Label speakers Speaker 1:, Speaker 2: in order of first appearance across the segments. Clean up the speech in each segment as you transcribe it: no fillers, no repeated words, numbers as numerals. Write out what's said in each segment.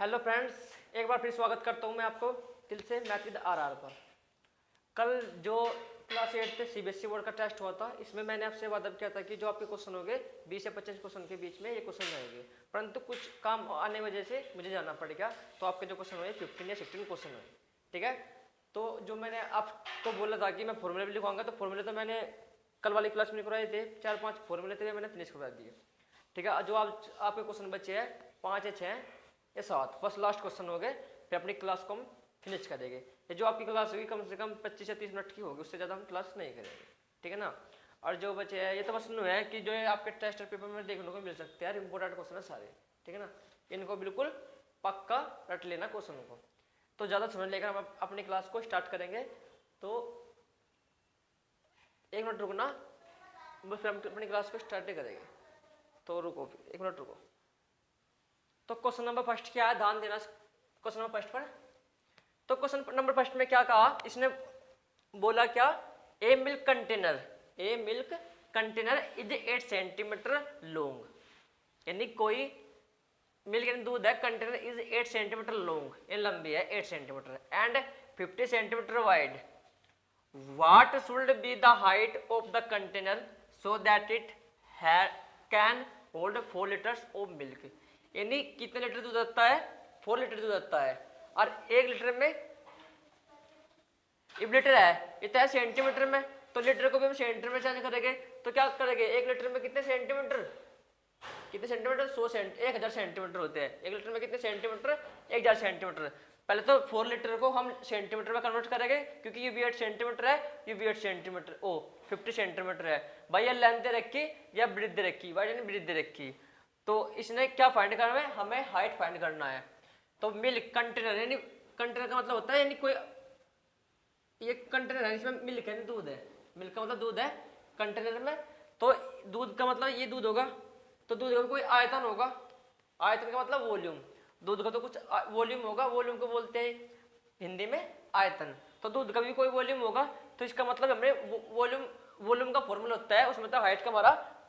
Speaker 1: Hello friends, एक बार फिर स्वागत करता हूँ मैं आपको दिल से मैथ विद आर पर। कल जो क्लास 8 से सीबीएसई बोर्ड का टेस्ट हुआ था, इसमें मैंने आपसे वादा किया था कि जो आपके क्वेश्चन होंगे 20 से 25 क्वेश्चन के बीच में ये क्वेश्चन रहेंगे, परंतु कुछ काम आने वजह से मुझे जाना पड़ गया, तो आपके जो क्वेश्चन हुए 15 या 16 क्वेश्चन हुए। ठीक है, तो जो मैंने आपको बोला था कि मैं फॉर्मूले भी लिखवाऊंगा, तो फॉर्मूले तो मैंने कल वाली क्लास में लिखवाए थे, 4-5 फॉर्मूले थे मैंने फिनिश करवा दिए। ठीक है, जो आपके क्वेश्चन बचे हैं 5 या 6 या 7, बस लास्ट क्वेश्चन हो गए, फिर अपनी क्लास को हम फिनिश करेंगे। ये जो आपकी क्लास होगी कम से कम 25 या 30 मिनट की होगी, उससे ज़्यादा हम क्लास नहीं करेंगे। ठीक है ना। और जो बचे हैं ये तो बस है कि जो है आपके टेस्ट और पेपर में देखने को मिल सकते हैं, इंपॉर्टेंट क्वेश्चन है सारे। ठीक है ना, इनको बिल्कुल पक्का रट लेना क्वेश्चन को। तो ज़्यादा समय लेकर हम अपनी क्लास को स्टार्ट करेंगे। तो 1 मिनट रुकना, बस फिर हम अपनी क्लास को स्टार्ट ही करेंगे। तो रुको, 1 मिनट रुको। तो क्वेश्चन नंबर फर्स्ट क्या है, ध्यान देना क्वेश्चन नंबर फर्स्ट पर। तो क्वेश्चन नंबर फर्स्ट में क्या कहा इसने, बोला क्या, a milk container is 8 centimetre long, यानी कोई मिल्क यानी दूध है, कंटेनर इज 8 सेंटीमीटर लॉन्ग, ये लंबी है 8 centimetre and 50 centimetre wide. What should be the height of the container so that it can hold 4 litres of milk, यानी कितने लीटर दूध आता है, 4 लीटर दूध आता है, और 1 लीटर में अब लीटर है इतना है सेंटीमीटर में, तो लीटर को भी हम सेंटीमीटर में चेंज करेंगे, तो क्या करेंगे 1 लीटर में कितने सेंटीमीटर, 1000 सेंटीमीटर होते हैं 1 लीटर में, कितने सेंटीमीटर, 1000 सेंटीमीटर। पहले तो 4 लीटर को हम सेंटीमीटर में कन्वर्ट करेंगे, क्योंकि ये भी 8 सेंटीमीटर है, ये भी 8 सेंटीमीटर 50 सेंटीमीटर है भाई, ये लेंथ दे रखी या ब्रीथ दे रखी, भाई यानी ब्रीथ दे रखी। तो इसने क्या फाइंड करना है, हमें हाइट फाइंड करना है। तो मिल्क कंटेनर, यानी कंटेनर का मतलब होता है यानी कोई ये कंटेनर है, इसमें मिल्क है, दूध है, मिल्क का मतलब दूध है कंटेनर में, तो दूध का मतलब ये दूध होगा, तो दूध का कोई आयतन होगा, आयतन का मतलब वॉल्यूम, दूध का तो कुछ वॉल्यूम होगा, वॉल्यूम को बोलते हैं हिंदी में आयतन, तो दूध का भी कोई वॉल्यूम होगा, तो इसका मतलब हमें वॉल्यूम का फॉर्मूला होता है, उसमें तो हाइट का हमारा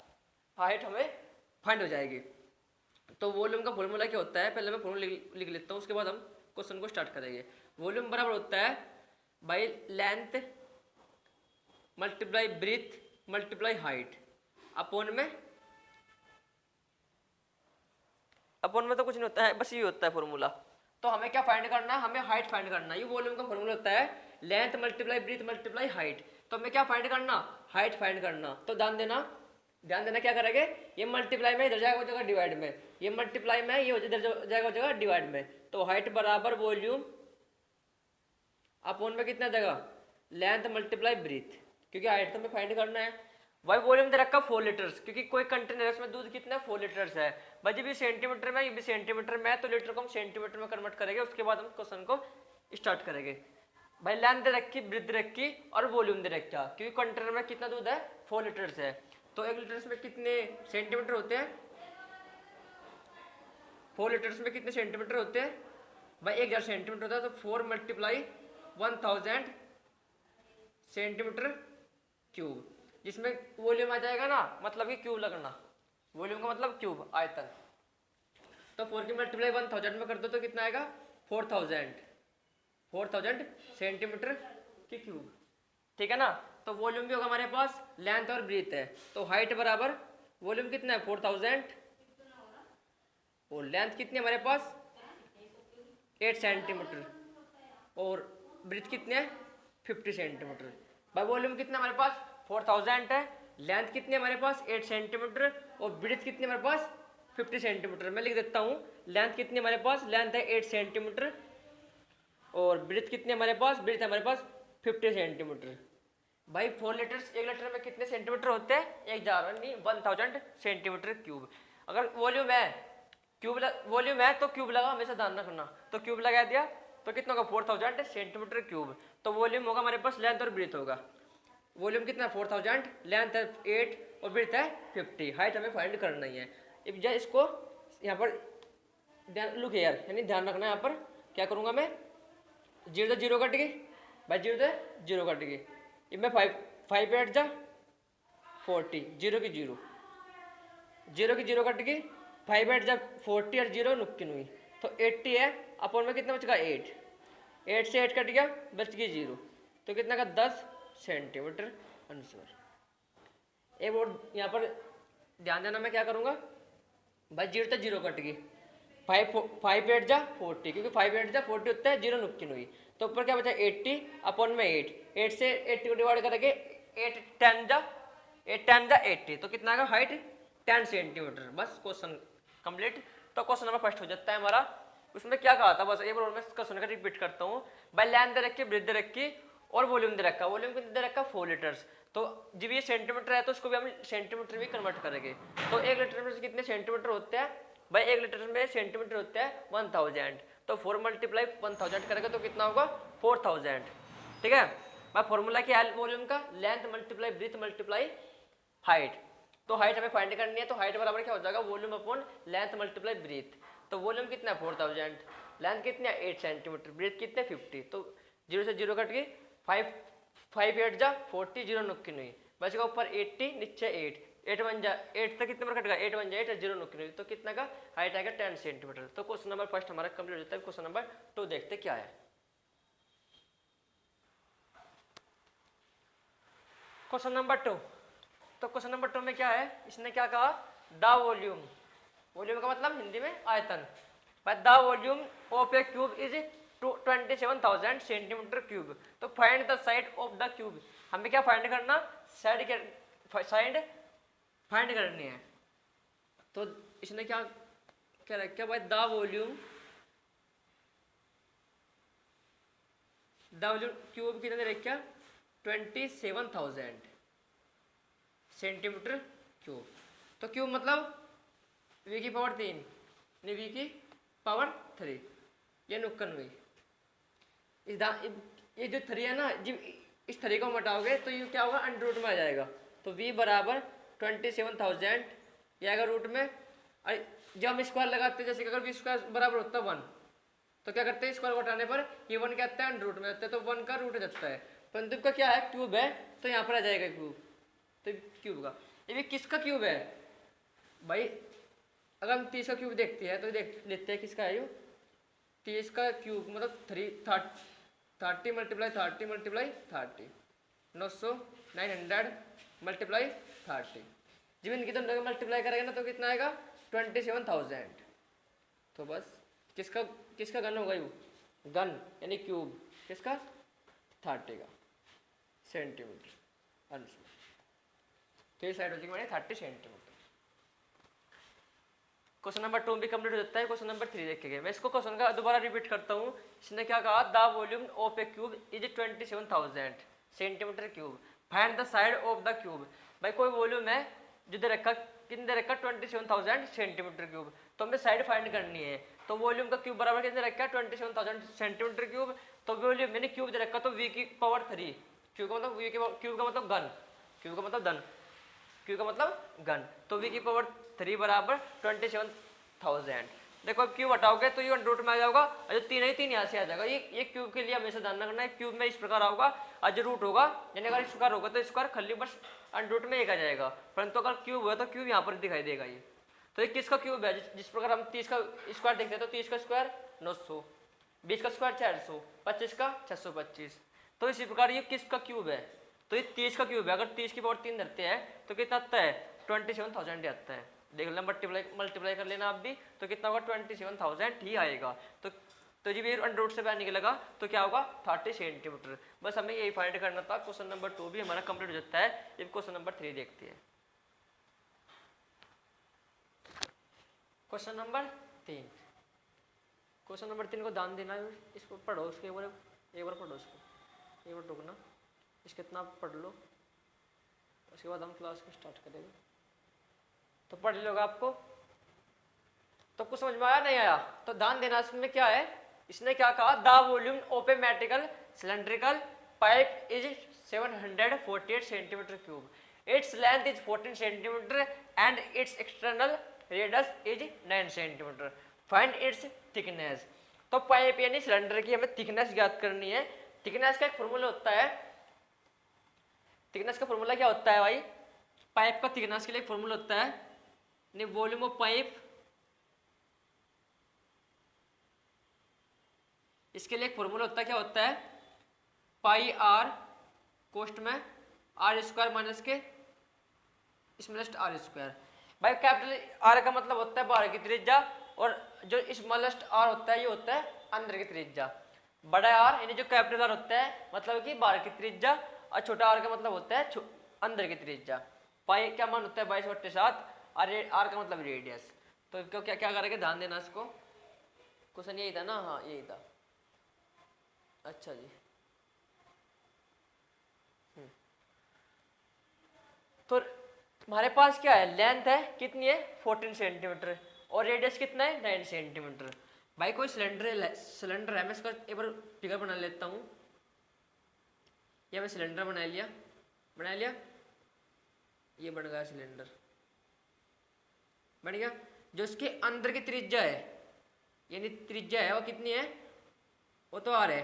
Speaker 1: हाइट हमें फाइंड हो जाएगी। तो वॉल्यूम का फॉर्मूला क्या होता है, पहले मैं फॉर्मूला लिख लेता हूँ, उसके बाद हम क्वेश्चन को स्टार्ट करेंगे। वॉल्यूम बराबर होता है by length multiply breadth multiply height, upon में तो कुछ नहीं होता है, बस ये होता है फॉर्मूला। तो हमें क्या फाइंड करना है, हमें हाइट फाइंड करना है। ये वॉल्यूम का फॉर्मूला होता है length multiply breadth multiply height, तो हमें क्या फाइंड करना, हाइट फाइंड करना। तो ध्यान देना क्या करेंगे, ये मल्टीप्लाई में इधर जाएगा हो जाएगा डिवाइड में, ये मल्टीप्लाई में ये इधर जाएगा हो जाएगा डिवाइड में, तो हाइट बराबर वॉल्यूम अपॉन में कितना देगा, लेंथ मल्टीप्लाई ब्रीथ, क्योंकि हाइट तो हमें फाइंड करना है। भाई वॉल्यूम दे रखा 4 लीटर्स, क्योंकि कोई कंटेनर है उसमें दूध कितना 4 लीटर्स है, भाई ये भी सेंटीमीटर में, ये भी सेंटीमीटर में है, तो लीटर को हम सेंटीमीटर में कन्वर्ट करेंगे, उसके बाद हम क्वेश्चन को स्टार्ट करेंगे। भाई लेंथ दे रखी, ब्रीथ दे रखी और वॉल्यूम दे रखा, क्योंकि कंटेनर में कितना दूध है 4 लीटर्स है, तो 1 लीटर्स में कितने सेंटीमीटर होते हैं, 4 लीटर्स में कितने सेंटीमीटर होते हैं भाई, 1000 सेंटीमीटर होता है, तो 4 मल्टीप्लाई 1000 सेंटीमीटर क्यूब, जिसमें वॉल्यूम आ जाएगा ना, मतलब कि क्यूब लगना, वॉल्यूम का मतलब क्यूब आयतन, तो 4 की मल्टीप्लाई 1000 में कर दो तो कितना आएगा 4000 सेंटीमीटर की क्यूब। ठीक है ना, तो वॉल्यूम भी होगा हमारे पास, लेंथ और ब्रीथ है, तो हाइट बराबर वॉल्यूम कितना है 4000 और लेंथ कितनी है हमारे पास 8 सेंटीमीटर और ब्रीथ कितने है 50 सेंटीमीटर। भाई वॉल्यूम कितना हमारे पास 4000 है, लेंथ कितनी है हमारे पास 8 सेंटीमीटर और ब्रीथ कितनी हमारे पास 50 सेंटीमीटर। मैं लिख देता हूँ, लेंथ कितनी हमारे पास, लेंथ है 8 सेंटीमीटर और ब्रीथ कितनी हमारे पास, ब्रीथ है हमारे पास 50 सेंटीमीटर। भाई 4 लीटर्स 1 लीटर में कितने सेंटीमीटर होते हैं, 1000 सेंटीमीटर क्यूब। अगर वॉल्यूम है वॉल्यूम है तो क्यूब लगा, हमेशा ध्यान रखना, तो क्यूब लगा दिया तो कितना होगा 4000 सेंटीमीटर क्यूब। तो वॉल्यूम होगा हमारे पास, लेंथ और ब्रीथ होगा, वॉल्यूम कितना 4000, लेंथ है 8 और ब्रीथ है 50, हाइट हमें फाइंड करना ही है। अब जब इसको यहाँ पर लुक यार, यानी ध्यान रखना, यहाँ पर क्या करूँगा मैं, 0 से 0 कट गई भाई, 0 से 0 कट गई, अब मैं 5 8 जा 40, 0 की 0 कट गई, 5 8 जा 40 और 0 नुक्किन हुई, तो 80 है, अपॉन में कितना बचेगा 8, 8 से 8 कट गया, बच गई 0, तो कितना का 10 सेंटीमीटर आंसर। एक और यहाँ पर ध्यान देना, मैं क्या करूँगा भाई, 0 तो 0 कट गई, 5 8 जा 40, क्योंकि 5 8 जा 40 होता है, 0 नुक्किन हुई, तो ऊपर क्या बचा 80 अपॉन में 8, 8 से 80 को डिवाइड करेंगे, 8 10 जा 80, तो कितना का हाइट 10 सेंटीमीटर। बस क्वेश्चन कंप्लीट। तो क्वेश्चन नंबर फर्स्ट हो जाता है हमारा। उसमें क्या कहा था, बस एक बार मैं क्वेश्चन का रिपीट करता हूँ भाई। लेंथ दे रखी, ब्रेथ दे रखी और वॉल्यूम दे रखा, वॉल्यूम कितना दे रखा 4 लीटर्स, तो जब ये सेंटीमीटर है तो उसको भी हम सेंटीमीटर में कन्वर्ट करेंगे। तो 1 लीटर में से कितने सेंटीमीटर होते हैं भाई, 1 लीटर में सेंटीमीटर होते हैं 1000, तो 4 मल्टीप्लाई 1000 करेंगे तो कितना होगा 4000। ठीक है भाई, फॉर्मूला क्या है वॉल्यूम का, length multiply breadth multiply height. तो हाइट हमें फाइंड करनी है, तो हाइट बराबर क्या हो जाएगा volume upon length multiply breadth. तो वॉल्यूम कितना है 4000, लेंथ कितनी है 8 सेंटीमीटर, ब्रीथ कितने 50, तो 0 से 0 कट गई, 5 8 जा 40, 0 नुक्की नहीं, बचेगा ऊपर 80 नीचे 8 1 जा 8 तक कितने पर कटेगा 8 1 जा 8, 0 नुक्की नहीं, तो कितना का हाइट आएगा 10 सेंटीमीटर। तो क्वेश्चन नंबर फर्स्ट हमारा कंप्लीट हो जाता है। क्वेश्चन नंबर 2 देखते क्या है। क्वेश्चन नंबर 2, तो क्वेश्चन नंबर 2 में क्या है, इसने क्या कहा द वॉल्यूम, वॉल्यूम का मतलब हिंदी में आयतन, but the volume of a cube is 27,000 centimetre cube, तो find the side of the cube. हमें क्या फाइंड करना, साइड फाइंड करनी है। तो इसने क्या क्या रखा भाई, द वॉल्यूम क्यूब कितने रखा 27,000 सेंटीमीटर क्यूब। तो क्यूब मतलब v की पावर 3 नहीं v की पावर 3, ये नुक्कन हुई। ये जो 3 है ना, जब इस 3 को हटाओगे तो ये क्या होगा अंडर रूट में आ जाएगा, तो v बराबर 27,000 ये आएगा रूट में। जब हम स्क्वायर लगाते हैं, जैसे अगर v स्क्वायर बराबर होता है 1, तो क्या करते हैं स्क्वायर हटाने पर ये 1 क्या आता है अंडर रूट में आता है, तो 1 का रूट जाता है, परंतु का क्या है क्यूब है, तो यहाँ पर आ जाएगा क्यूब। तो क्यूब का ये भी किसका क्यूब है भाई, अगर हम 30 का क्यूब देखते हैं तो देख लेते हैं किसका है ये 30 का क्यूब, मतलब 30 मल्टीप्लाई 30 मल्टीप्लाई 30 900 900 मल्टीप्लाई 30, जब इनकी दोनों मल्टीप्लाई करेंगे ना तो कितना आएगा 27,000। तो बस किसका गन होगा ये, गन यानी क्यूब किसका 30 का सेंटीमीटर आंसर। तो ये साइड हो जाएगी मैंने 30 सेंटीमीटर। क्वेश्चन नंबर 2 भी कंप्लीट हो जाता है। क्वेश्चन नंबर 3 देखेंगे, मैं इसको क्वेश्चन का दोबारा रिपीट करता हूँ। इसने क्या कहा, the volume of a cube is 27,000 centimetre cube, find the side of the cube. भाई कोई वॉल्यूम है जो दे रखा, कितने दे रखा 27,000 सेंटीमीटर क्यूब, तो हमें साइड फाइंड करनी है। तो वॉल्यूम का क्यूब बराबर कितने रखा है 27,000 सेंटीमीटर क्यूब, तो वॉल्यूम मैंने क्यूब दे रखा तो v की पावर 3, क्यूब का मतलब क्यूब का मतलब गन, क्यूब का मतलब धन, क्यू का मतलब गन, तो v की पावर 3 बराबर 27,000। देखो अब क्यूब हटाओगे तो ये रूट में आ जाएगा, और जो 3 है 3 यहाँ से आ जाएगा। ये क्यूब के लिए हमेशा ध्यान रखना है, क्यूब में इस प्रकार होगा, और जो रूट होगा यानी अगर स्क्वायर होगा तो स्क्वायर खाली बस अंडर रूट में एक आ जाएगा, परंतु अगर क्यूब हुआ तो क्यूब यहाँ पर दिखाई देगा ये। तो ये किसका क्यूब है, जिस प्रकार हम 30 का स्क्वायर देखते हैं तो 30 का स्क्वायर 900, 20 का स्क्वायर 400, 25 का 625, तो इसी प्रकार ये किसका क्यूब है, तो ये 30 का क्यूब है। अगर 30 की पावर 3 धरते हैं तो कितना आता है 27,000 आता है। देख लेना मल्टीप्लाई कर लेना आप भी, तो कितना होगा 27,000 ही आएगा। तो जब ये अंडर रूट से बाहर निकलेगा तो क्या होगा 30 सेंटीमीटर। बस हमें यही फाइंड करना था। क्वेश्चन नंबर 2 भी हमारा कंप्लीट हो जाता है। अब क्वेश्चन नंबर 3 देखते हैं। क्वेश्चन नंबर 3, क्वेश्चन नंबर 3 को ध्यान देना है, इसको पढ़ो, उसके एक बार पढ़ो, उसको एक बार रुकना, इसके इतना पढ़ लो, उसके बाद हम क्लास को स्टार्ट करेंगे। तो पढ़ लोगे आपको, तो कुछ समझ में आया नहीं आया, तो ध्यान देना इसमें क्या है। इसने क्या कहा, the volume of A मेटिकल cylindrical pipe is 748 centimetre cube, its length is 14 centimetre and it's external radius is 9 centimetre, find its thickness. तो पाइप यानी सिलेंडर की हमें थिकनेस ज्ञात करनी है। थिकनेस का एक फॉर्मूला होता है, थिकनेस का फॉर्मूला क्या होता है भाई, पाइप का थिकनेस के लिए एक फॉर्मूला होता है, वॉल्यूम ऑफ पाइप इसके लिए एक फॉर्मूला होता है, क्या होता है, पाई आर कोष्ट में आर स्क्वायर माइनस के स्मॉलेस्ट आर स्क्वायर। भाई कैपिटल आर का मतलब होता है बाहर की त्रिज्या, और जो स्मॉलेस्ट आर होता है ये होता है अंदर की त्रिज्या। बड़ा आर यानी जो कैपिटल आर होता है मतलब कि बाहर की त्रिज्या, और छोटा आर का मतलब होता है अंदर की त्रिज्या। पाई क्या मान होता है 22/7, और आर का मतलब रेडियस। तो क्यों क्या क्या करेंगे, ध्यान देना इसको, क्वेश्चन यही था ना, हाँ यही था। अच्छा जी, तो हमारे पास क्या है, लेंथ है कितनी है 14 सेंटीमीटर, और रेडियस कितना है 9 सेंटीमीटर। भाई कोई सिलेंडर है, मैं इसका एक बार फिगर बना लेता हूँ। ये मैं सिलेंडर बना लिया, ये बन गया सिलेंडर, बन गया। जो इसके अंदर की त्रिज्या है, यानी त्रिज्या है वो कितनी है, वो तो आर है,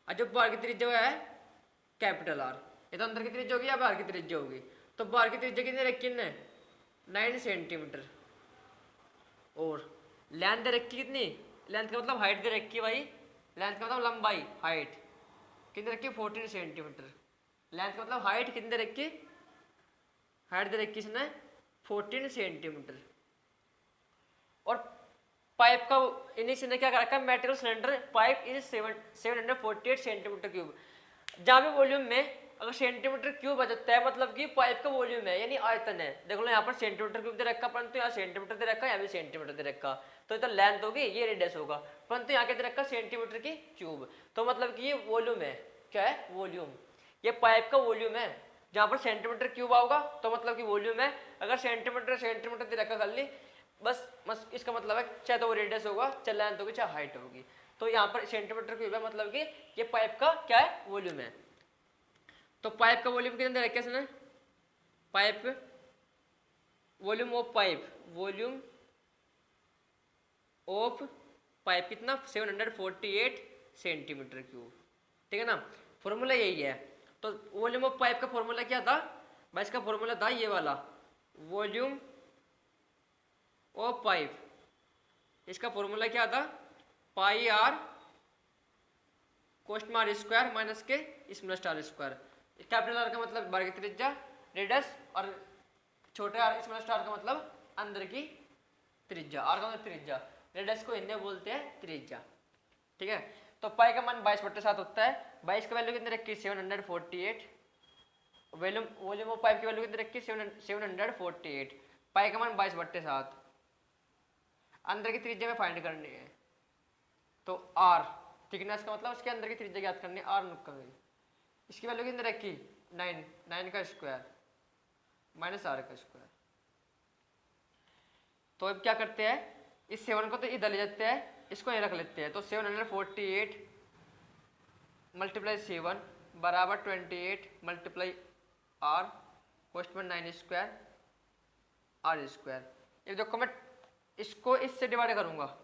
Speaker 1: और जो बाहर की त्रिज्या है कैपिटल आर। ये तो अंदर की त्रिज्या होगी या बाहर की त्रिज्या होगी, तो बाहर की त्रिज्या कितनी रखी है 9 सेंटीमीटर, और लेंथ दे रखी कितनी, लेंथ का मतलब हाइट दे रखी भाई, लेंथ का मतलब लंबाई, हाइट कितनी रखी 14 सेंटीमीटर। लेंथ का मतलब हाइट कितनी दे रखी, हाइट दे रखी इसने 14 सेंटीमीटर। और पाइप का इसने क्या कर रखा है, metal cylinder pipe is 748 centimetre cube. जहाँ भी वॉल्यूम में अगर सेंटीमीटर क्यूब आ जाता है मतलब कि पाइप का वॉल्यूम है यानी आयतन है। देख लो यहाँ पर सेंटीमीटर क्यूब दे रखा, परंतु यहाँ सेंटीमीटर दे रखा, यहाँ भी सेंटीमीटर दे रखा, तो इधर लेंथ होगी, ये रेडियस होगा, परंतु यहाँ क्या दे रखा सेंटीमीटर की क्यूब। तो मतलब कि ये वॉल्यूम है, क्या है वॉल्यूम, ये पाइप का वॉल्यूम है। जहाँ पर सेंटीमीटर क्यूब आओगा तो मतलब कि वॉल्यूम है, अगर सेंटीमीटर दे रखा खाली बस इसका मतलब है चाहे तो वो रेडियस होगा, चाहे लेंथ होगी, चाहे हाइट होगी। तो यहाँ पर सेंटीमीटर क्यूब है मतलब कि ये पाइप का क्या है वॉल्यूम है। तो पाइप का वॉल्यूम कितना दे रखा है इसने, pipe volume of pipe, volume of pipe कितना 748 सेंटीमीटर क्यूब, ठीक है ना। फॉर्मूला यही है। तो वॉल्यूम ऑफ पाइप का फॉर्मूला क्या था भाई, इसका फॉर्मूला था ये वाला, वॉल्यूम ऑफ पाइप, इसका फॉर्मूला क्या था, पाई आर कोष्ट में आर स्क्वायर माइनस के smallest r square. Capital r का मतलब बाहर की त्रिज्या, रेडियस, और छोटे आर स्मॉलेस्ट आर का मतलब अंदर की त्रिज्या, आर का मतलब त्रिज्या, रेडियस को हिंदी में बोलते हैं त्रिज्या, ठीक है। तो पाई का मान 22/7 होता है। 22 का वैल्यू कितनी रखी 748, वॉल्यूम ऑफ पाइप की वैल्यू कितनी रखी 748, पाई का मान 22/7, अंदर की त्रिज्या में फाइंड करनी है। तो आर थिकनेस का मतलब उसके अंदर की त्रिज्या ज्ञात करनी है, आर नुक्का गई, इसकी वैल्यू कितनी रखी 9 का स्क्वायर माइनस आर का स्क्वायर। तो अब क्या करते हैं, इस 7 को तो इधर ले जाते हैं, इसको यहीं रख लेते हैं। तो 748 मल्टीप्लाई 7 बराबर 28 मल्टीप्लाई आर कोष्ट में 9 स्क्वायर आर स्क्वायर। ये देखो मैं इसको इससे डिवाइड करूंगा,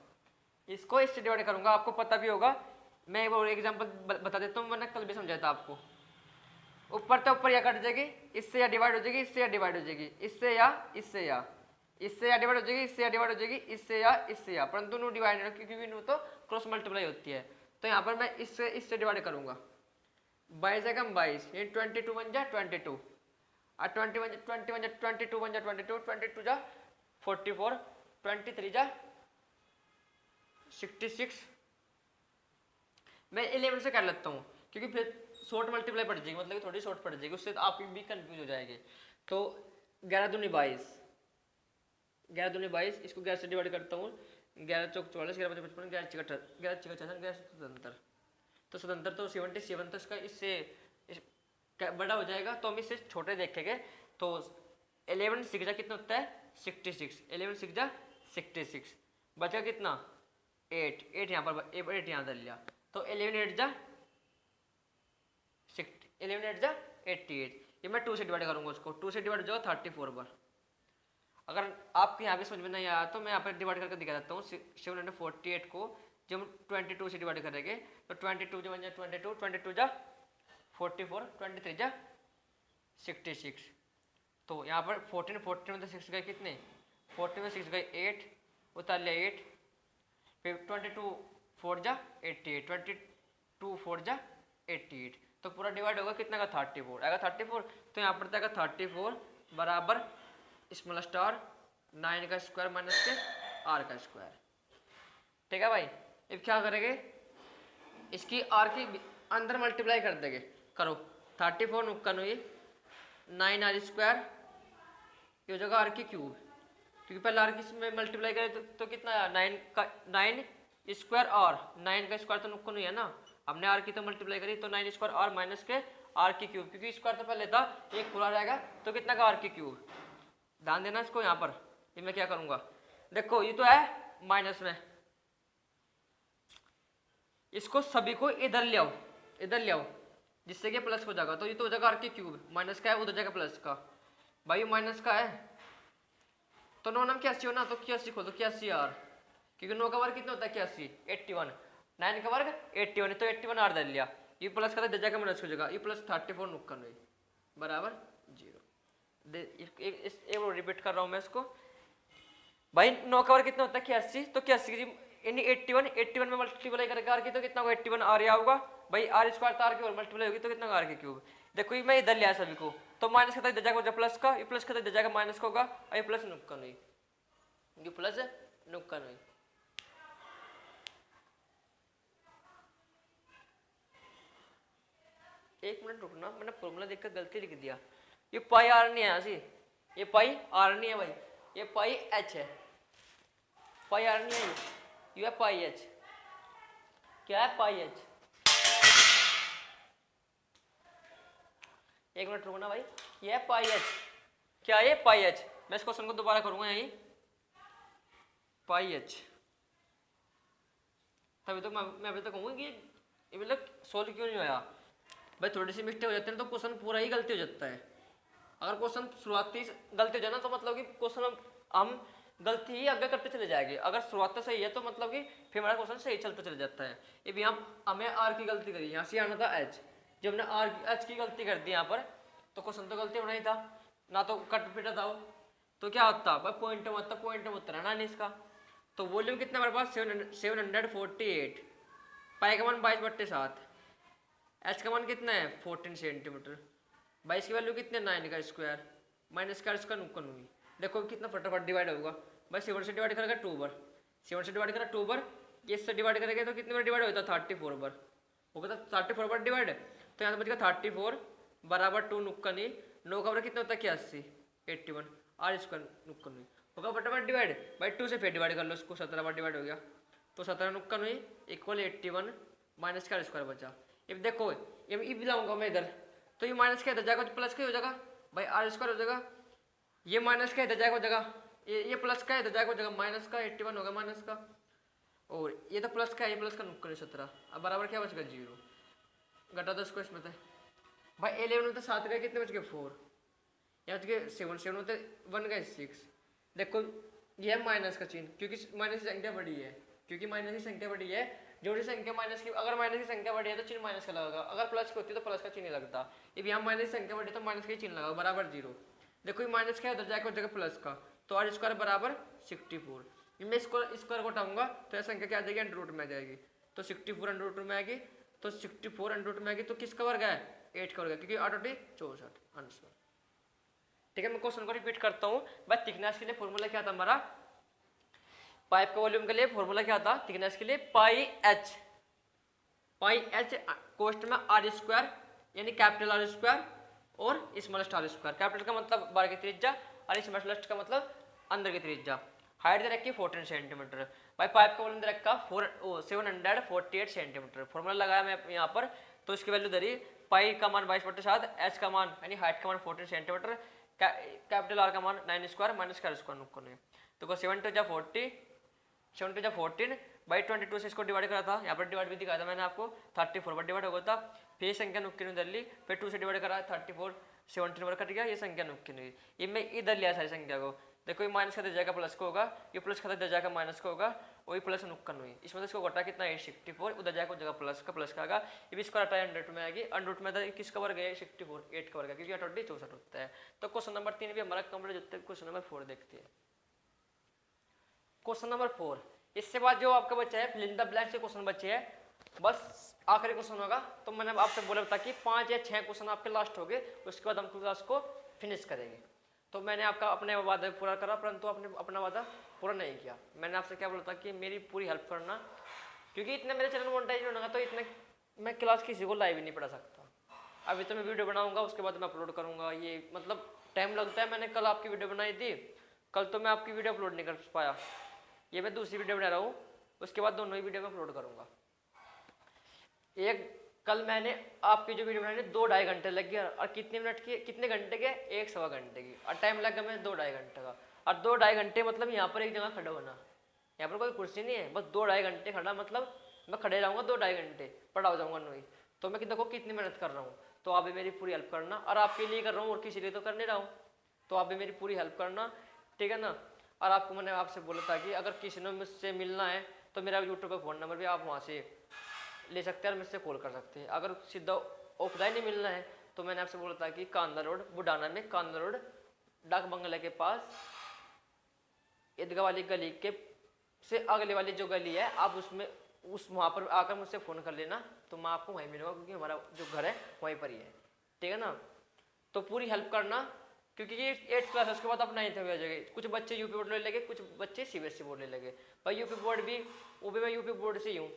Speaker 1: इसको इससे डिवाइड करूंगा, आपको पता भी होगा। मैं वो एग्जांपल बता देता हूँ, मैंने कल भी समझाया था आपको। ऊपर तो ऊपर या कट जाएगी, इससे या डिवाइड हो जाएगी, इससे या डिवाइड हो जाएगी, इससे या इससे या इससे या डिवाइड हो जाएगी, इससे या डिवाइड हो जाएगी, इससे या परंतु नो डिवाइड नहीं, क्योंकि नो तो क्रॉस मल्टीप्लाई होती है। तो यहाँ पर मैं इससे डिवाइड करूंगा, 22 है 22, ये 22 बन जा 22, और 21 22 बन जा 22 जा 44, 23 जा 66। मैं 11 से कर लेता हूँ क्योंकि फिर शॉर्ट मल्टीप्लाई पड़ जाएगी, मतलब थोड़ी शॉर्ट पड़ जाएगी, उससे तो आप भी कंफ्यूज हो जाएंगे। तो 11 दूनी 22, 11 दूनी 22, इसको 11 से डिवाइड करता हूँ, 11 चौक 44, 11 55 55, 11 6 11 6 66, 11 77। तो 77 तो 77 तो इसका इससे बड़ा हो जाएगा, तो हम इससे छोटे देखेंगे। तो 11 6 जा कितना होता है 66, 11 6 जा 66, बचा कितना 8, 8 यहाँ पर 8 यहाँ डाल लिया, तो 11 8 जा 88। ये मैं 2 से डिवाइड करूंगा उसको, 2 से डिवाइड हो जाएगा 34 बार। अगर आपके यहाँ पे समझ में नहीं आया तो मैं यहाँ पर डिवाइड करके दिखा देता हूँ। 748 को जब हम 22 से डिवाइड करेंगे तो 22 जब बन जाए 22 जा 44, 23 जा 66। तो यहाँ पर 14 में तो 6 गए कितने, 14 में 6 गए 8, उतार लिया 8, फिर 22 4 जा 88, 22 4 जा 88, तो पूरा डिवाइड होगा कितना का 34 आएगा 34, तो यहाँ पर आएगा 34 बराबर स्मॉल स्टार 9 का स्क्वायर माइनस के आर का स्क्वायर। ठीक है भाई, अब क्या करेंगे, इसकी आर की अंदर मल्टीप्लाई कर देंगे, करो 34 नुक्कन हुई 9 आर स्क्वायर, ये हो जाएगा आर की क्यूब, क्योंकि पहले आर की में मल्टीप्लाई करें तो कितना आया 9 का 9 स्क्वायर और 9 का स्क्वायर तो नुक्कन हुई है ना, हमने आर की तो मल्टीप्लाई करी तो 9 स्क्वायर और माइनस के आर की क्यूब, क्योंकि स्क्वायर तो पहले था एक पूरा रहेगा तो कितना का आर की क्यूब। ध्यान देना इसको, यहाँ पर ये मैं क्या करूँगा, देखो ये तो है माइनस में, इसको सभी को इधर ले आओ, इधर ले आओ, जिससे कि प्लस हो जाएगा, तो ये तो हो जाएगा आर की क्यूब, माइनस का है उधर जाएगा प्लस का, भाई माइनस का है तो 9 नम 81 हो ना, तो 81 खोल दो 81 आर, क्योंकि 9 का वर्ग कितना होता है 81, 81, 9 का वर्ग 81, तो 81 आर डाल लिया, ये प्लस का जगह माइनस हो जाएगा, ये प्लस 34 नुक्कन हुई बराबर 0। एक रिपीट कर रहा हूँ मैं इसको, भाई 9 का वर्ग कितना होता है 81, तो 81 यानी 81 में मल्टीप्लाई करके आर की तो कितना होगा 81 आर या होगा, भाई आर स्क्वायर तो आर की और मल्टीप्लाई होगी तो कितना होगा आर की क्यूब। देखो ये मैं इधर लिया सभी को, तो माइनस का जाएगा प्लस का, ये प्लस का जाएगा माइनस का होगा, और ये प्लस नुक्कन हुई, ये प्लस नुक्कन हुई। एक मिनट रुकना, मैंने फॉर्मूला देखकर गलती लिख दिया, ये पाई आर नहीं है यहाँ से, ये पाई आर नहीं है भाई, ये पाई एच है, पाई आर नहीं है, ये है पाई एच, क्या है पाई एच। एक मिनट रुकना भाई, ये है पाई एच, क्या है पाई एच, मैं इस क्वेश्चन को दोबारा करूंगा यही पाई एच, तभी तो मैं अभी तक कहूँगा कि ये मतलब सोल्व क्यों नहीं होया भाई, थोड़ी सी मिस्टेक हो जाती है तो क्वेश्चन पूरा ही गलती हो जाता है। अगर क्वेश्चन शुरुआती गलती हो जाए ना तो मतलब कि क्वेश्चन हम गलती ही आगे करते चले जाएंगे, अगर शुरुआत सही है तो मतलब कि फिर हमारा क्वेश्चन सही चलता चले जाता है। ये भी हमें आर की गलती करी, यहाँ से आना था एच, जब हमने आर एच की गलती कर दी यहाँ पर तो क्वेश्चन तो गलती होना ही था ना, तो कट पिटा था वो, तो क्या होता भाई पॉइंट मत रहना नहीं इसका। तो वॉल्यूम कितना हमारे पास 748, पाई का मान 22/7, एच का मान कितना है 14 सेंटीमीटर, 22 की वैल्यू कितने 9 का स्क्वायर माइनस का इसका नुक्कन हुई। देखो कितना फटाफट डिवाइड होगा भाई, 7 से डिवाइड करेगा 2 बार, 7 से डिवाइड करेगा 2 बार, ये इससे डिवाइड करेंगे तो कितने बार डिवाइड होता है 34 बार, होगा तो 34 बार डिवाइड, तो यहाँ से बचेगा 34 बराबर 2 नुक्कन ही, 9 का कितना होता है 81, 81 आर स्क्वायर नुक्कन हुई, होगा फटाफट डिवाइड भाई 2 से फिर डिवाइड कर लो उसको, 17 बार डिवाइड हो गया, तो 17 नुक्कन हुई इक्वल 81 माइनस का स्क्वायर बचा। अब देखो ये भी लाऊंगा मैं इधर, तो ये माइनस का इधर जाएगा तो प्लस का हो जाएगा भाई, आर स्क्वायर हो जाएगा, ये माइनस का इधर जाएगा हो जाएगा, ये प्लस का इधर जाएगा हो जाएगा माइनस का, 81 होगा माइनस का, और ये तो प्लस का है, ये प्लस का नुक्कन 17, अब बराबर क्या बचेगा 0, घटा दो इसको इसमें से भाई 11 में तो 7 का कितने बच गए 4, यहाँ बच गए 7, 7 में तो 1 का 6। देखो ये है माइनस का चिन्ह, क्योंकि माइनस की संख्या बड़ी है, क्योंकि माइनस की संख्या बड़ी है, जोड़ी संख्या माइनस की, अगर माइनस की संख्या बड़ी है तो चिन्ह माइनस का लगेगा, अगर प्लस की होती है तो प्लस का चिन्ह लगता। अब यहाँ माइनस की संख्या बड़ी है तो माइनस का ही चिन्ह लगा बराबर 0। देखो ये माइनस का इधर जाकर हो जाएगा प्लस का, तो आर स्क्वायर बराबर 64, मैं स्क्वायर को उठाऊंगा तो यह संख्या क्या आ जाएगी अंडर रूट में आ जाएगी, तो 64 अंडर रूट में आएगी, तो 64 अंडर रूट में आएगी, तो किसका वर्ग है 8 का वर्ग है, क्योंकि 8 64 आंसर। ठीक है, मैं क्वेश्चन को रिपीट करता हूँ भाई, थिकनेस के लिए फॉर्मूला क्या था हमारा, पाइप का वॉल्यूम के लिए फॉर्मूला क्या था थिकनेस के लिए पाई एच कोष्ट में आर स्क्वायर यानी कैपिटल आर स्क्वायर और स्मॉलेस्ट आर स्क्वायर, कैपिटल का मतलब बाहर की त्रिज्या और स्मॉलेस्ट का मतलब अंदर की त्रिज्या, हाइट दे रखी 14 सेंटीमीटर, भाई पाइप का वॉल्यूम दे रखा 748 सेंटीमीटर, फॉर्मूला लगाया मैं यहाँ पर, तो इसकी वैल्यू धरी पाई का मान 22/7, एच का मान यानी हाइट का मान 14 सेंटीमीटर, कैपिटल आर का मान 9 स्क्वायर माइनस का स्क्वायर नुक्कन है, तो 7 to 40, 7 to 14 बाई 22 से इसको डिवाइड करा था, यहाँ पर डिवाइड भी दिखाया था मैंने आपको, 34 बार डिवाइड होगा था, फिर ये संख्या नुक्कन उधर ली, फिर 2 से डिवाइड करा 34 17 बार कट गया, ये संख्या नुक्कन हुई, ये मैं इधर लिया सारी संख्या को, देखो ये माइनस का दे जाएगा प्लस को होगा, ये प्लस का दे जाएगा माइनस को होगा, वही प्लस नुक्कन हुई, इसमें तो इसको घटा कितना 864, उधर जाएगा जगह प्लस का आएगा, ये भी इसको हटाया अंडर में आएगी, अंडर रूट में किसका वर्ग है 64, 8 का वर्ग है, क्योंकि 64 होता है। तो क्वेश्चन नंबर 3 भी हमारा कंप्लीट होता है, क्वेश्चन नंबर 4 देखते हैं। क्वेश्चन नंबर 4, इससे बाद जो आपका बच्चा है फिल इन द ब्लैंक्स के क्वेश्चन बचे हैं, बस आखिरी क्वेश्चन होगा। तो मैंने आपसे बोला था कि 5 या 6 क्वेश्चन आपके लास्ट हो गए, उसके बाद हम क्लास को फिनिश करेंगे। तो मैंने आपका अपने वादा पूरा करा, परंतु आपने अपना वादा पूरा नहीं किया। मैंने आपसे क्या बोला था कि मेरी पूरी हेल्प करना, क्योंकि इतने मेरे चैनल मोनेटाइज होगा तो इतने मैं क्लास किसी को लाइव ही नहीं पढ़ा सकता। अभी तो मैं वीडियो बनाऊंगा, उसके बाद मैं अपलोड करूंगा, ये मतलब टाइम लगता है। मैंने कल आपकी वीडियो बनाई थी, कल तो मैं आपकी वीडियो अपलोड नहीं कर पाया, ये मैं दूसरी वीडियो बना रहा हूँ, उसके बाद दोनों ही वीडियो में अपलोड करूंगा। एक कल मैंने आपकी जो वीडियो बनाई 2-2.5 घंटे लग गया, और कितने मिनट की, कितने घंटे के, 1-1.25 घंटे की, और टाइम लग गया मैं 2-2.5 घंटे का। और 2-2.5 घंटे मतलब यहाँ पर एक जगह खड़ा होना, यहाँ पर कोई कुर्सी नहीं है, बस 2-2.5 घंटे खड़ा, मतलब मैं खड़े रहूँगा 2-2.5 घंटे, पड़ा हो जाऊँगा नहीं। तो मैं देखो कितनी मेहनत कर रहा हूँ। तो आप भी मेरी पूरी हेल्प करना, और आपके लिए कर रहा हूँ और किसी लिए तो कर नहीं रहा हूँ, तो आप भी मेरी पूरी हेल्प करना, ठीक है ना। और आपको मैंने आपसे बोला था कि अगर किसी ने मुझसे मिलना है तो मेरा यूट्यूब का फ़ोन नंबर भी आप वहाँ से ले सकते हैं और मुझसे कॉल कर सकते हैं। अगर सीधा ऑफलाइन ही मिलना है तो मैंने आपसे बोला था कि कांदा रोड बुडाना में, कांदा रोड डाक बंगला के पास ईदगाह वाली गली के से अगले वाली जो गली है, आप उसमें वहाँ पर आकर मुझसे फ़ोन कर लेना, तो मैं आपको वहीं मिलूंगा, क्योंकि हमारा जो घर है वहीं पर ही है, ठीक है ना। तो पूरी हेल्प करना, क्योंकि ये 8th क्लास है, उसके बाद आप 9th में आ जाएंगे। कुछ बच्चे यूपी बोर्ड ले लगे, कुछ बच्चे सीबीएसई बोर्ड ले लगे। भाई यूपी बोर्ड भी, वो भी मैं यूपी बोर्ड से ही हूँ,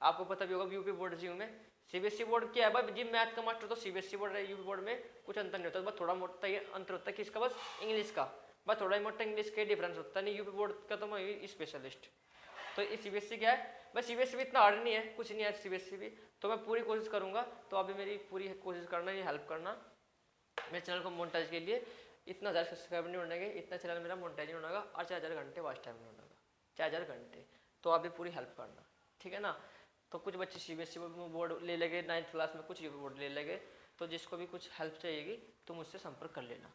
Speaker 1: आपको पता भी होगा, यूपी बोर्ड से हूँ मैं। सीबीएसई बोर्ड क्या है भाई जी, मैथ का मास्टर तो सीबीएसई बोर्ड है, यूपी बोर्ड में कुछ अंतर नहीं होता, बस थोड़ा मोटा ही अंतर होता है, किसका, बस इंग्लिश का, बस थोड़ा ही मोटा इंग्लिश का डिफरेंस होता है। नहीं यूपी बोर्ड का तो मैं स्पेशलिस्ट। तो ये सीबीएसई क्या है, बस सीबीएसई भी इतना हार्ड नहीं है, कुछ नहीं है सीबीएसई भी। तो मैं पूरी कोशिश करूँगा, तो अभी मेरी पूरी कोशिश करना, ये हेल्प करना मेरे चैनल को मोनेटाइज के लिए। इतना 1000 सब्सक्राइबर नहीं होने, इतना चैनल मेरा मोनेटाइज नहीं होगा, और 4000 घंटे वॉच टाइम नहीं होगा, 4000 घंटे। तो आप भी पूरी हेल्प करना, ठीक है ना। तो कुछ बच्चे सीबीएसई बोर्ड ले लेंगे 9th क्लास में, कुछ यूपी बोर्ड ले लेंगे, तो जिसको भी कुछ हेल्प चाहिएगी तो मुझसे संपर्क कर लेना।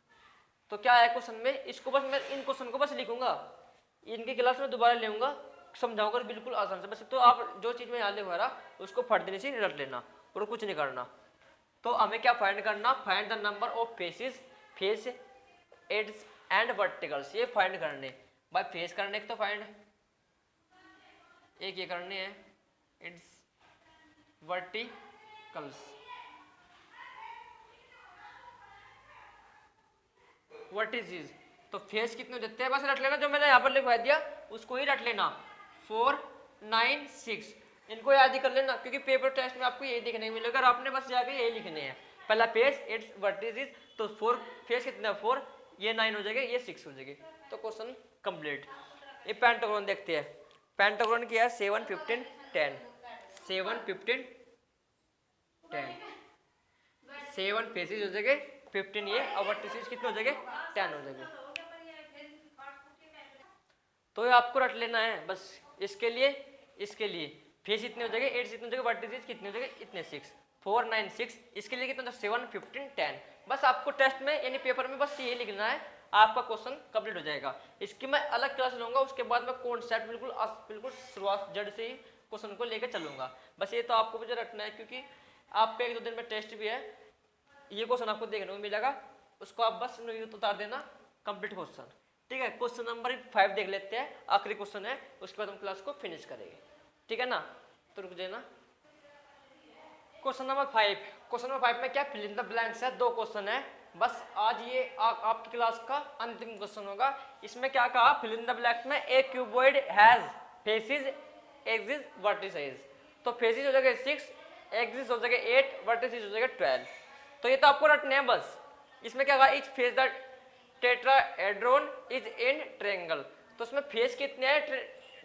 Speaker 1: तो क्या है क्वेश्चन में, इसको बस मैं इन क्वेश्चन को बस लिखूंगा, इनकी क्लास में दोबारा लेऊंगा, समझाऊंगा बिल्कुल आसान से बस। तो आप जो चीज़ में यहाँ लिखवा रहा उसको फट देने से रट लेना, और कुछ नहीं करना। तो हमें क्या फाइंड करना, find the number of faces, face edges and verticals, ये फाइंड करने। भाई फेस करने के तो फाइंड एक ये करने हैं, it's verticals, what is is. तो फेस कितने हो जाते हैं, बस रट लेना, जो मैंने यहाँ पर लिखवा दिया उसको ही रट लेना, 4, 9, 6, इनको याद ही कर लेना, क्योंकि पेपर टेस्ट में आपको यही देखने मिलेगा, और आपने बस जाके यही लिखने हैं। पहला face it's what is is, तो 4 फेस कितना, 4, ये 9 हो जाएगा, ये 6 हो जाएगी, तो क्वेश्चन कंप्लीट। ये पेंटागोन देखते हैं, पेंटागोन क्या है, 7, 15, 10, 7, 15, 10, 7 फेसेस हो जाएंगे, 15 ये, और वर्टिसेस कितने हो जाएंगे, 10 हो जाएंगे। तो ये आपको रट लेना है बस, इसके लिए फेस इतने हो जाएंगे, 8 इतने हो जाएंगे, वर्टिसेस कितने हो जाएंगे, इतने 6, 4, 9, 6, इसके लिए कितना, 7, 15, 10। बस आपको टेस्ट में यानी पेपर में बस ये लिखना है, आपका क्वेश्चन कंप्लीट हो जाएगा। इसकी मैं अलग क्लास लूंगा, उसके बाद मैं कॉन्सेप्ट बिल्कुल शुरुआत जड़ से ही क्वेश्चन को लेकर चलूंगा। बस ये तो आपको मुझे रखना है, क्योंकि आपका 1-2 दिन में टेस्ट भी है, ये क्वेश्चन आपको देखने को मिलेगा, उसको आप बस उतार देना, कंप्लीट क्वेश्चन, ठीक है। क्वेश्चन नंबर 5 देख लेते हैं, आखिरी क्वेश्चन है, उसके बाद हम क्लास को फिनिश करेंगे, ठीक है ना। तो रुक जाना, क्वेश्चन नंबर 5, क्वेश्चन नंबर 5 में क्या, फिल इन द ब्लैंक्स है, 2 क्वेश्चन है बस। आज ये आपकी क्लास का अंतिम क्वेश्चन होगा। इसमें क्या कहा, फिल इन द ब्लैंक्स में a cuboid has faces, edges, vertices. तो फेसेस हो जाएगा 6, एक्सिस हो जाएगा 8, वर्टिसेस हो जाएगा 12। तो ये तो आपको रटने हैं बस। इसमें क्या कहा, etch face the tetrahedron is in triangle. तो उसमें फेस कितने हैं,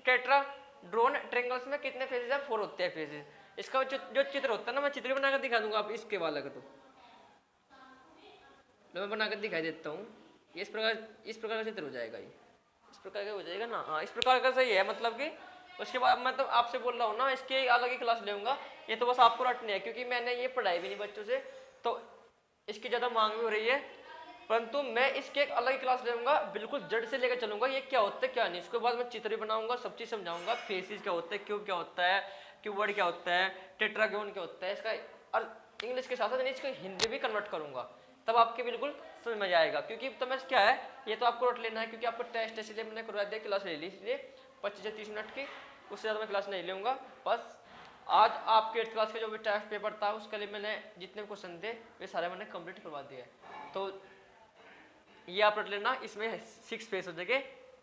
Speaker 1: टेट्राहेड्रॉन ट्रायंगल्स में कितने फेसेस हैं, 4 होते हैं फेसेस। इसका जो चित्र होता है ना, मैं चित्र बनाकर दिखा दूंगा आप इसके वाला का, तो मैं बनाकर दिखाई देता हूँ। ये इस प्रकार का चित्र हो जाएगा, ये इस प्रकार का हो जाएगा ना, हाँ इस प्रकार का सही है, मतलब कि उसके बाद मैं तो आपसे बोल रहा हूँ ना, इसके अलग ही क्लास लूंगा। ये तो बस आपको रटने है, क्योंकि मैंने ये पढ़ाई भी नहीं बच्चों से, तो इसकी ज़्यादा मांग भी हो रही है, परंतु मैं इसके एक अलग ही क्लास लूंगा, बिल्कुल जड़ से लेकर चलूंगा, ये क्या होता है क्या नहीं। उसके बाद मैं चित्र भी बनाऊंगा, सब चीज़ समझाऊंगा, फेसिस क्या होता है, क्यूब क्या होता है, क्यूबॉइड क्या होता है, टेट्रागोन क्या होता है, इसका और इंग्लिश के साथ साथ इसको हिंदी भी कन्वर्ट करूंगा, तब आपके बिल्कुल समझ में आएगा। क्योंकि तो मैं क्या है, ये तो आपको रट लेना है, क्योंकि आपको टेस्ट इसलिए मैंने करवा दिया, क्लास ले ली इसलिए, 25 या 30 मिनट की, उससे ज़्यादा मैं क्लास नहीं लूँगा। बस आज आपके 8th क्लास का जो भी टेस्ट पेपर था उसके लिए मैंने जितने भी क्वेश्चन थे वे सारे मैंने कंप्लीट करवा दिए। तो ये आप रख लेना, इसमें 6 फेस हो जाएंगे,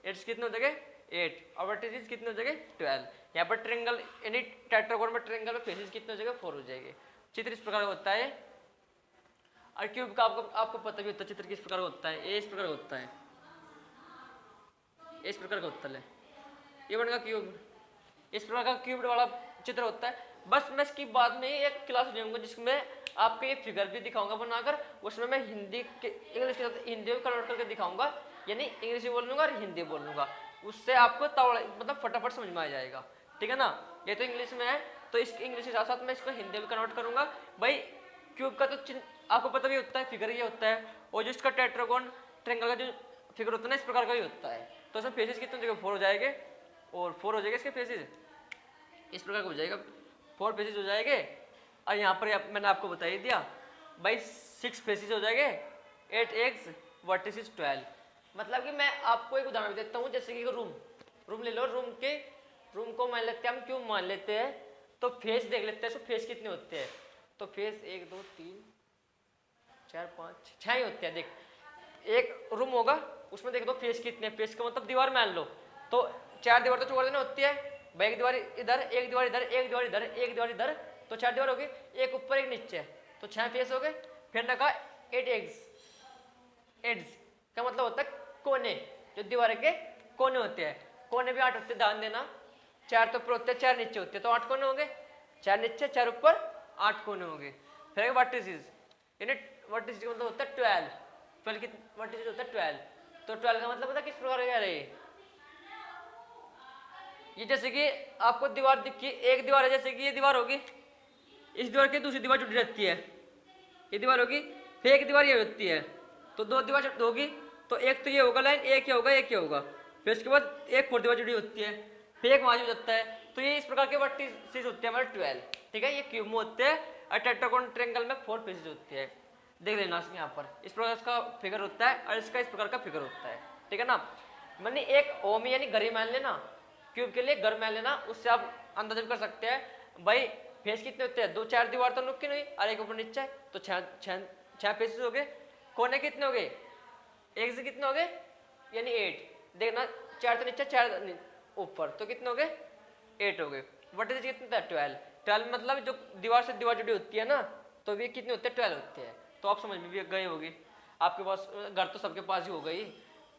Speaker 1: 8 कितने हो जाएंगे 8, और वर्टिसेस कितने हो जाएंगे 12। यहाँ पर ट्रायंगल यानी टेट्रागोन में ट्रायंगल में फेसेस कितने हो जाएंगे 4 हो जाएंगे। चित्र इस प्रकार होता है, और क्यूब का आपको पता भी होता है चित्र किस प्रकार होता है। ये इस प्रकार होता है, इस प्रकार का होता है, ये बनेगा क्यूब, इस प्रकार का क्यूब वाला चित्र होता है। बस मैं इसकी बाद में एक क्लास लूँगा जिसमें आपको ये फिगर भी दिखाऊंगा बनाकर, उसमें मैं हिंदी के इंग्लिश के साथ हिंदी में कन्वर्ट करके दिखाऊंगा, यानी इंग्लिश भी बोल लूँगा और हिंदी बोल लूँगा, उससे आपको मतलब फटाफट समझ में आ जाएगा। ठीक है ना। ये तो इंग्लिश में है, तो इस इंग्लिश के साथ साथ मैं इसको हिंदी में कन्वर्ट करूँगा। भाई क्यूब का तो आपको पता भी होता है, फिगर ये होता है, और जिसका टेट्रागोन ट्रायंगल का जो फिगर होता है ना इस प्रकार का ही होता है। तो इसमें फेसेस कितने हो जाएंगे 4 हो जाएंगे, और 4 हो जाएगा इसके फेसेस, इस प्रकार का हो जाएगा 4 फेसेस हो जाएंगे। और यहाँ पर मैंने आपको बता ही दिया भाई 6 फेसेस हो जाएंगे, 8 एग्स, वर्टिसेस 12। मतलब कि मैं आपको एक उदाहरण देता हूँ, जैसे कि रूम ले लो, रूम को मान लेते हैं हम क्यों मान लेते हैं, तो फेस देख लेते हैं, तो फेस कितने होते हैं, तो फेस 1 2 3 4 5 6 ही होते हैं। देख एक रूम होगा उसमें देख दो फेस कितने, फेस का मतलब दीवार मान लो, तो 4 दीवार तो चौकोर होती है भाई, एक दीवार इधर, एक दीवार इधर, एक दीवार इधर, एक दीवार इधर, तो 4 दीवार हो गई, एक ऊपर एक नीचे, तो 6 फेस हो गए। फिर रखा 8 एड्स का मतलब होता है कोने, जो दीवार के कोने होते हैं, कोने भी 8 होते हैं, ध्यान देना, 4 तो ऊपर होते हैं 4 नीचे होते हैं, तो 8 कोने होंगे, 4 नीचे 4 ऊपर 8 कोने होंगे। फिर वर्टिसेस, यानी वर्टिसेस का मतलब होता है 12 की वर्टिसेस होता है 12, तो 12 का मतलब होता है किस प्रकार का है ये जैसे कि आपको दीवार दिखी, एक दीवार है, जैसे कि ये दीवार होगी, इस दीवार की दूसरी दीवार जुड़ी रहती है, ये दीवार होगी, फिर एक दीवार ये होती है, तो 2 दीवार होगी, तो एक तो ये होगा लाइन, एक ये होगा, एक ये होगा, फिर उसके बाद एक और दीवार जुड़ी होती है, फिर एक वहाँ जुड़ जाता है, तो ये इस प्रकार के वर्टिसेस होते हैं हमारे 12। ठीक है, ये क्यूब में होते हैं, और टेट्रागोन ट्रायंगल में 4 फेसेस होते हैं। देख लेना यहाँ पर इस प्रकार इसका फिगर होता है, और इसका इस प्रकार का फिगर होता है। ठीक है ना। मैंने एक ओम यानी घड़ी मान लेना, क्यूब के लिए घर मान लेना, उससे आप अंदाजा कर सकते हैं भाई फेस कितने होते हैं, 2 4 दीवार तो नुक्की नहीं, और एक ऊपर नीचे, तो 6 फेसेस हो गए। कोने कितने हो गए, एक से कितने हो गए, यानी 8। देखना 4 तो नीचे 4 ऊपर, तो कितने हो गए 8 हो गए। वर्टिसेस कितने थे 12 मतलब जो दीवार से दीवार जुड़ी होती है ना, तो वे कितने होते हैं 12 होते हैं। तो आप समझ में भी गए होगी, आपके पास घर तो सबके पास ही हो गई।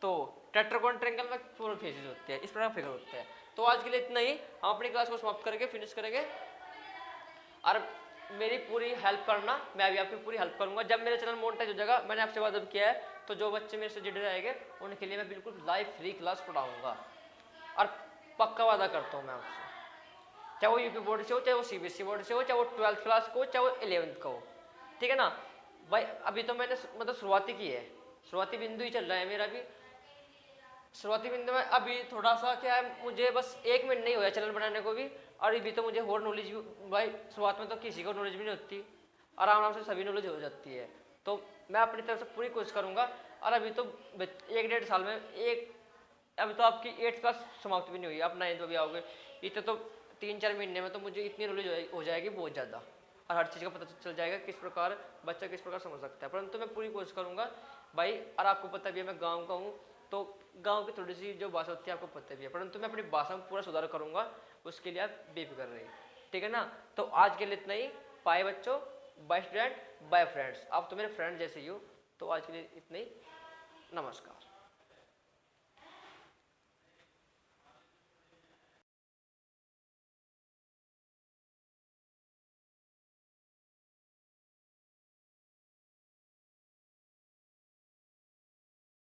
Speaker 1: तो टेट्रागोन ट्रायंगल में 4 फेसेस होते हैं, इस प्रकार फिगर होते हैं। तो आज के लिए इतना ही, हम अपनी क्लास को समाप्त करेंगे, फिनिश करेंगे, और मेरी पूरी हेल्प करना, मैं भी आपकी पूरी हेल्प करूंगा। जब मेरे चैनल मोनेटाइज हो जाएगा, मैंने आपसे वादा किया है, तो जो बच्चे मेरे से जुड़े रहेंगे उनके लिए मैं बिल्कुल लाइव फ्री क्लास पढ़ाऊंगा, और पक्का वादा करता हूँ मैं आपसे, चाहे वो यूपी बोर्ड से हो, चाहे वो सीबीएसई बोर्ड से हो, चाहे वो 12th क्लास को, चाहे वो 11th का हो। ठीक है ना भाई। अभी तो मैंने मतलब शुरुआती की है, शुरुआती बिंदु ही चल रहा है मेरा भी। शुरुआती बिंदु में अभी थोड़ा सा क्या है, मुझे बस 1 मिनट नहीं हुआ चैनल बनाने को भी, और अभी तो मुझे और नॉलेज भी भाई, शुरुआत में तो किसी को नॉलेज भी नहीं होती, आराम से सभी नॉलेज हो जाती है। तो मैं अपनी तरफ से पूरी कोशिश करूँगा, और अभी तो 1 डेढ़ साल में अभी तो आपकी 8th क्लास समाप्त भी नहीं हुई, आप 9th में भी आओगे, इतने तो 3-4 महीने में तो मुझे इतनी नॉलेज हो जाएगी बहुत ज़्यादा, और हर चीज़ का पता चल जाएगा किस प्रकार बच्चा किस प्रकार समझ सकता है। परंतु मैं पूरी कोशिश करूँगा भाई, और आपको पता भी है मैं गाँव का हूँ, तो गांव की थोड़ी सी जो भाषा होती है आपको पता भी है, परंतु मैं अपनी भाषा में पूरा सुधार करूंगा, उसके लिए आप बेफिक्र रहिए। ठीक है ना। तो आज के लिए इतना ही। बाय बच्चों, बाय स्टूडेंट, बाय फ्रेंड्स। आप तो मेरे फ्रेंड जैसे ही हो, तो आज के लिए इतना ही। नमस्कार।